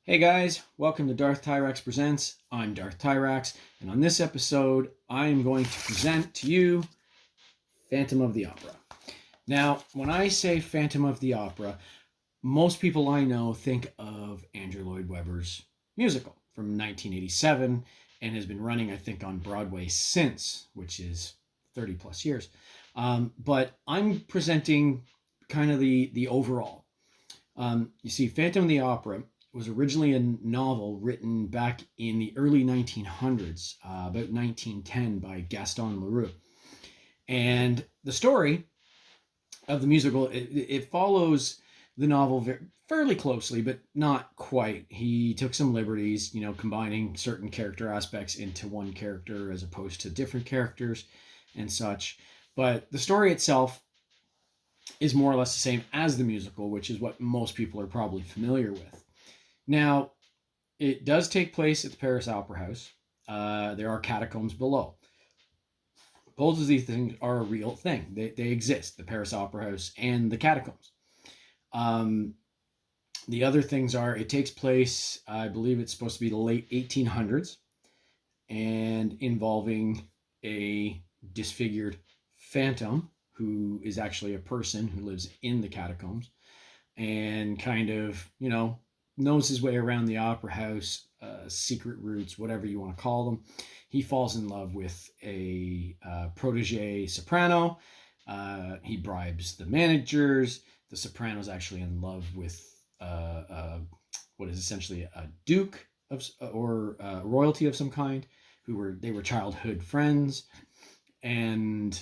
Hey guys, welcome to Darth Tyrax Presents. I'm Darth Tyrax, and on this episode, I am going to present to you Phantom of the Opera. Now, when I say Phantom of the Opera, most people I know think of Andrew Lloyd Webber's musical from 1987 and has been running, I think, on Broadway since, which is 30 plus years. But I'm presenting kind of the overall. You see, Phantom of the Opera was originally a novel written back in the early 1900s, about 1910, by Gaston Leroux. And the story of the musical, it follows the novel fairly closely, but not quite. He took some liberties, combining certain character aspects into one character as opposed to different characters and such. But the story itself is more or less the same as the musical, which is what most people are probably familiar with. Now, it does take place at the Paris Opera House. There are catacombs below. Both of these things are a real thing. They exist, the Paris Opera House and the catacombs. The other things are, it takes place, I believe it's supposed to be the late 1800s, and involving a disfigured phantom who is actually a person who lives in the catacombs and kind of, knows his way around the opera house, secret routes, whatever you want to call them. He falls in love with a protege soprano. He bribes the managers. The soprano's actually in love with what is essentially a duke or royalty of some kind, they were childhood friends, and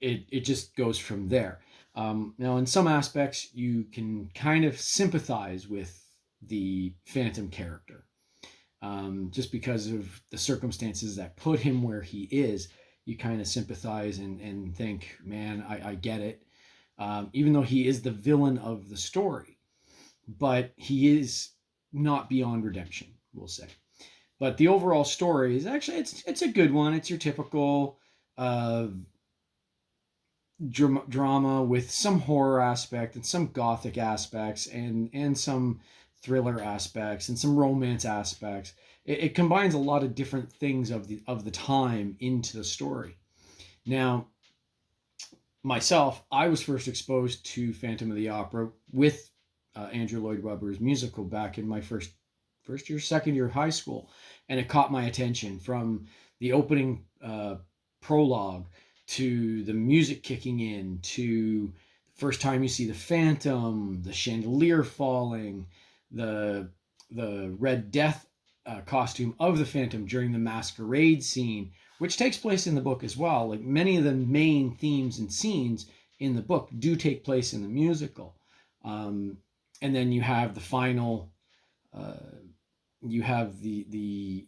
it just goes from there. Now, in some aspects, you can kind of sympathize with the Phantom character, just because of the circumstances that put him where he is. You kind of sympathize and think, man, I get it. Even though he is the villain of the story, but he is not beyond redemption, we'll say. But the overall story is actually, it's a good one. It's your typical drama with some horror aspect and some gothic aspects and some thriller aspects and some romance aspects. It combines a lot of different things of the time into the story. Now, myself, I was first exposed to Phantom of the Opera with Andrew Lloyd Webber's musical back in my first year, second year of high school, and it caught my attention from the opening prologue to the music kicking in, to the first time you see the Phantom, the chandelier falling, the Red Death costume of the Phantom during the masquerade scene, which takes place in the book as well. Like, many of the main themes and scenes in the book do take place in the musical. And then you have the final, you have the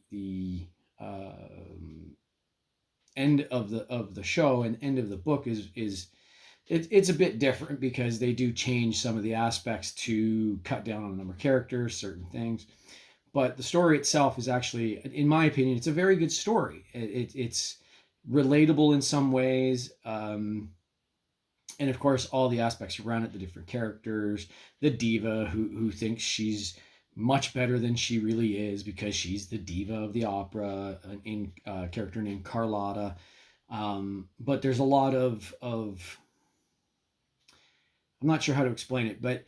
end of the show and end of the book it's a bit different, because they do change some of the aspects to cut down on the number of characters, certain things. But the story itself is actually, in my opinion, it's a very good story. It's relatable in some ways. And of course, all the aspects around it, the different characters, the diva who thinks she's much better than she really is because she's the diva of the opera, a character named Carlotta. But there's a lot of I'm not sure how to explain it, but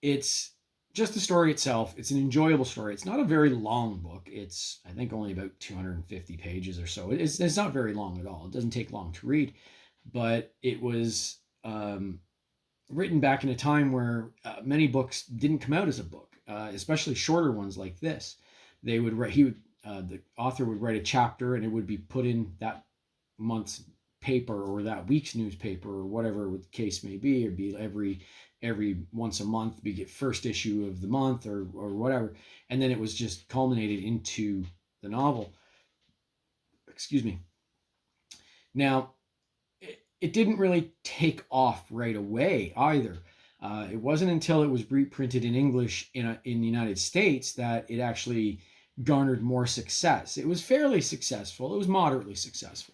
it's just the story itself. It's an enjoyable story. It's not a very long book. It's, I think, only about 250 pages or so. It's not very long at all. It doesn't take long to read, but it was written back in a time where many books didn't come out as a book, especially shorter ones like this. They would write. The author would write a chapter, and it would be put in that month's paper or that week's newspaper or whatever the case may be. It'd be every once a month, be get first issue of the month or whatever, and then it was just culminated into the novel. Excuse me. Now, it didn't really take off right away either. It wasn't until it was reprinted in English in the United States that it actually garnered more success. It was fairly successful. It was moderately successful.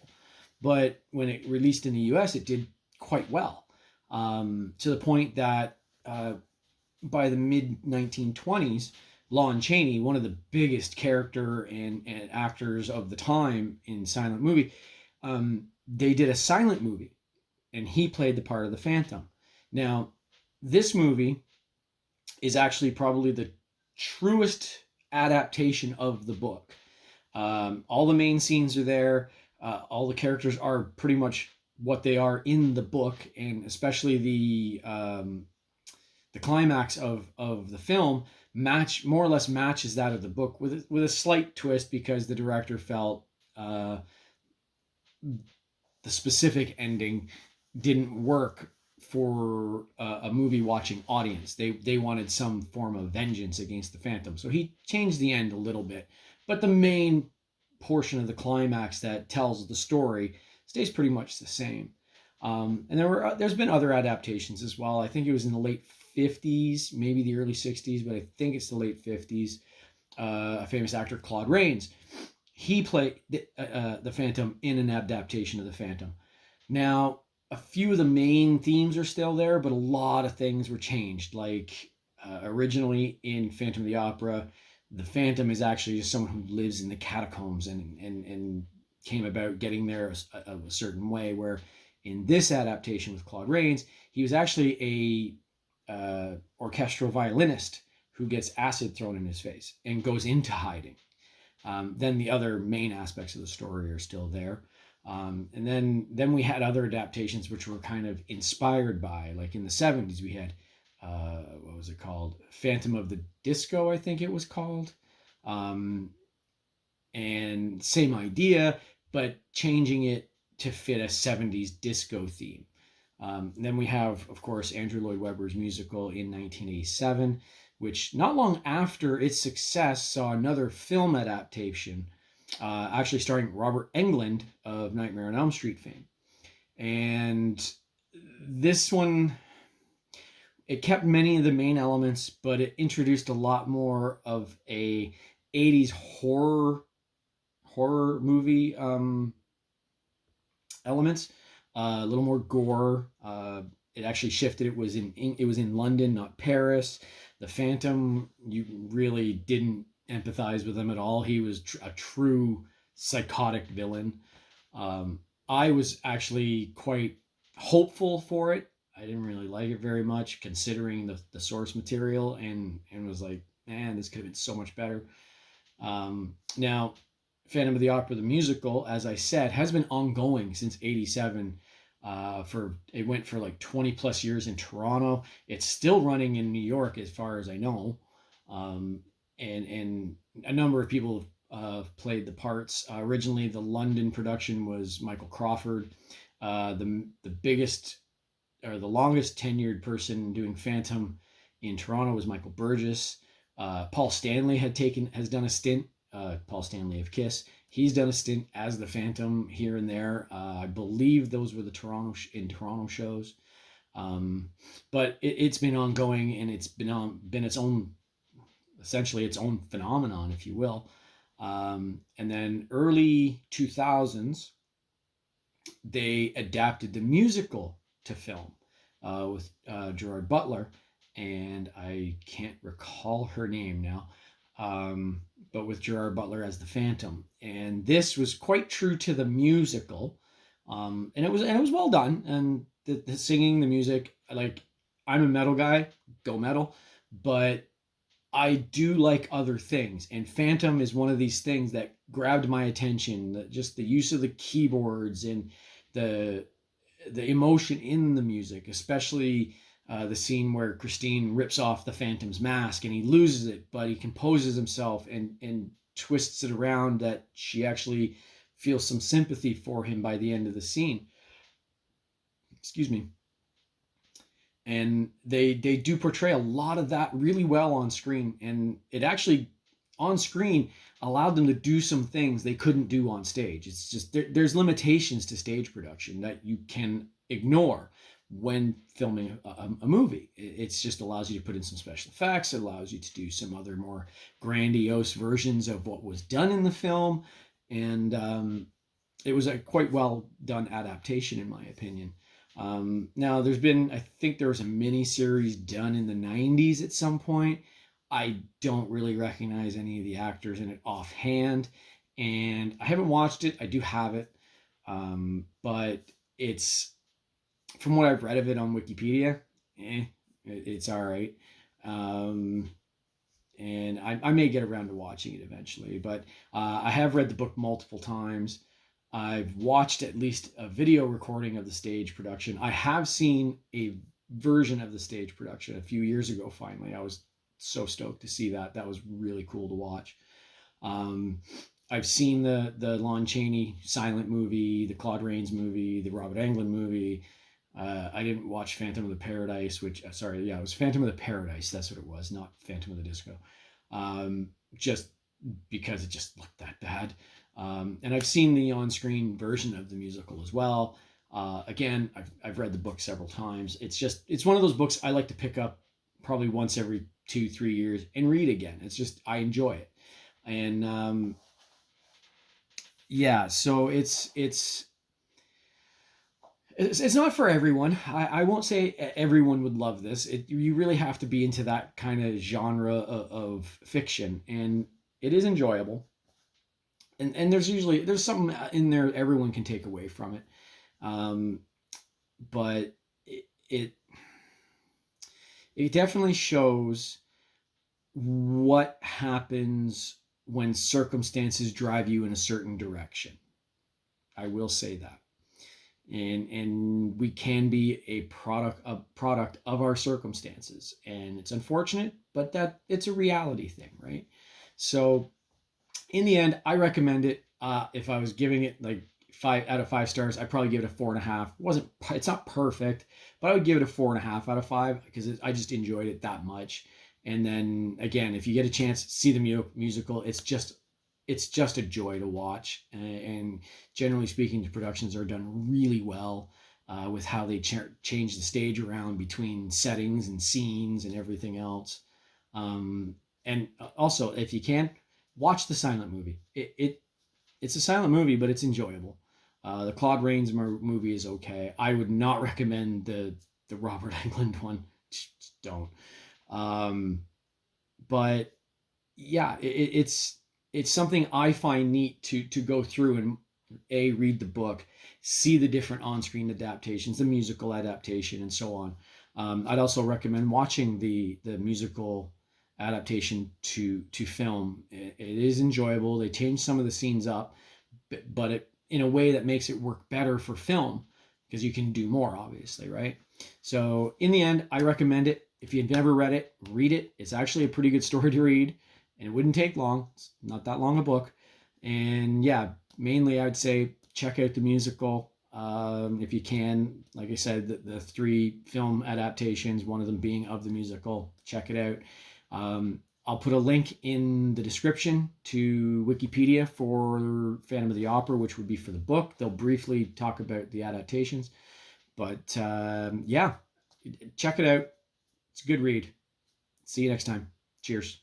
But when it released in the US, it did quite well, to the point that by the mid-1920s, Lon Chaney, one of the biggest character and actors of the time in silent movie, they did a silent movie, and he played the part of the Phantom. Now, this movie is actually probably the truest adaptation of the book. All the main scenes are there. All the characters are pretty much what they are in the book, and especially the climax of the film more or less matches that of the book with a slight twist because the director felt the specific ending didn't work for a movie watching audience. They wanted some form of vengeance against the Phantom, so he changed the end a little bit, but the main portion of the climax that tells the story stays pretty much the same. And there's been other adaptations as well. I think it was in the late 50s, maybe the early 60s, but I think it's the late 50s. A famous actor, Claude Rains, he played the Phantom in an adaptation of the Phantom. Now, a few of the main themes are still there, but a lot of things were changed. Like originally in Phantom of the Opera, the Phantom is actually just someone who lives in the catacombs and came about getting there a certain way. Where in this adaptation with Claude Rains, he was actually a orchestral violinist who gets acid thrown in his face and goes into hiding. Then the other main aspects of the story are still there. And then we had other adaptations which were kind of inspired by, like in the 70s, we had, what was it called? Phantom of the Disco, I think it was called. And same idea, but changing it to fit a 70s disco theme. Then we have, of course, Andrew Lloyd Webber's musical in 1987, which not long after its success saw another film adaptation, actually starring Robert Englund of Nightmare on Elm Street fame. And this one, it kept many of the main elements, but it introduced a lot more of a 80s horror movie elements, a little more gore. It actually shifted. It was in London, not Paris. The Phantom, you really didn't empathize with him at all. He was a true psychotic villain. I was actually quite hopeful for it. I didn't really like it very much, considering the source material, and was like, man, this could have been so much better. Now, Phantom of the Opera, the musical, as I said, has been ongoing since '87. It went for like 20 plus years in Toronto. It's still running in New York, as far as I know. And a number of people played the parts. Originally, the London production was Michael Crawford. The biggest or the longest tenured person doing Phantom in Toronto was Michael Burgess. Paul Stanley has done a stint. Paul Stanley of Kiss. He's done a stint as the Phantom here and there. I believe those were the Toronto shows. But it's been ongoing, and it's been its own, essentially its own phenomenon, if you will. And then early 2000s, they adapted the musical to film with Gerard Butler, and I can't recall her name now. But with Gerard Butler as the Phantom, and this was quite true to the musical, and it was well done. And the singing, the music, like, I'm a metal guy, go metal, but I do like other things, and Phantom is one of these things that grabbed my attention. Just the use of the keyboards and the emotion in the music, especially the scene where Christine rips off the Phantom's mask and he loses it, but he composes himself and twists it around that she actually feels some sympathy for him by the end of the scene. Excuse me. And they do portray a lot of that really well on screen, and it actually on screen allowed them to do some things they couldn't do on stage. It's just there's limitations to stage production that you can ignore when filming a movie. It just allows you to put in some special effects. It allows you to do some other more grandiose versions of what was done in the film, and it was a quite well done adaptation, in my opinion. Now, I think there was a mini series done in the 90s at some point. I don't really recognize any of the actors in it offhand, and I haven't watched it. I do have it, but it's from what I've read of it on Wikipedia. It's all right. Um, and I may get around to watching it eventually. But I have read the book multiple times. I've watched at least a video recording of the stage production. I have seen a version of the stage production a few years ago. Finally, I was so stoked to see that. That was really cool to watch. Um, I've seen the Lon Chaney silent movie, the Claude Rains movie, the Robert Englund movie. I didn't watch Phantom of the Paradise, which sorry, yeah, it was Phantom of the Paradise. That's what it was, not Phantom of the Disco. Just because it just looked that bad. And I've seen the on-screen version of the musical as well. Again, I've read the book several times. It's one of those books I like to pick up probably once every 2-3 years and read again. It's just I enjoy it, and yeah, so it's not for everyone. I won't say everyone would love this. You really have to be into that kind of genre of fiction, and it is enjoyable. And there's something in there everyone can take away from it, um, but it it definitely shows what happens when circumstances drive you in a certain direction. I will say that. And we can be a product of our circumstances, and it's unfortunate, but that it's a reality thing, right? So in the end, I recommend it. If I was giving it like 5 out of 5 stars, I'd probably give it a 4.5. It's not perfect, but I would give it a 4.5 out of 5 because I just enjoyed it that much. And then again, if you get a chance, see the musical. It's just a joy to watch. And generally speaking, the productions are done really well with how they change the stage around between settings and scenes and everything else. And also, if you can, watch the silent movie. It's a silent movie, but it's enjoyable. The Claude Rains movie is okay. I would not recommend the Robert Englund one. Just don't. Um, but yeah, it's something I find neat to go through and read the book, see the different on-screen adaptations, the musical adaptation, and so on. I'd also recommend watching the musical adaptation to film. It is enjoyable. They change some of the scenes up, but it in a way that makes it work better for film because you can do more, obviously, right? So in the end, I recommend it. If you've never read it, read it. It's actually a pretty good story to read, and it wouldn't take long. It's not that long a book. And yeah, mainly I'd say check out the musical if you can. Like I said, the 3 film adaptations, one of them being of the musical. Check it out. I'll put a link in the description to Wikipedia for Phantom of the Opera, which would be for the book. They'll briefly talk about the adaptations. But yeah, check it out. It's a good read. See you next time. Cheers.